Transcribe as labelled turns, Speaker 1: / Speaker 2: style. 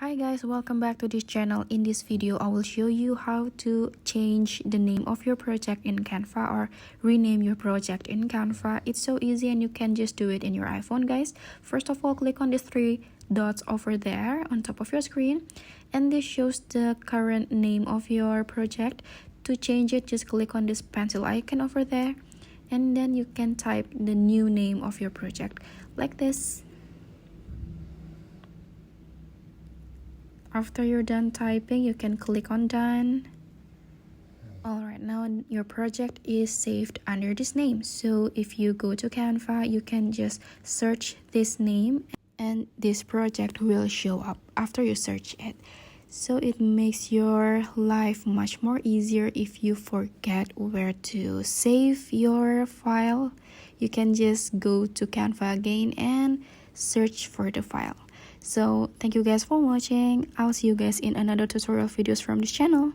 Speaker 1: Hi guys, welcome back to this channel. In this video, I will show you how to change the name of your project in Canva or rename your project in Canva. It's so easy and you can just do it in your iPhone, guys. First of all, click on these three dots over there on top of your screen, and this shows the current name of your project. To change it, just click on this pencil icon over there, and then you can type the new name of your project like this. After you're done typing, you can click on done. Alright, now your project is saved under this name. So if you go to Canva, you can just search this name and this project will show up after you search it. So it makes your life much more easier. If you forget where to save your file, you can just go to Canva again and search for the file. So thank you guys for watching. I'll see you guys in another tutorial videos from this channel.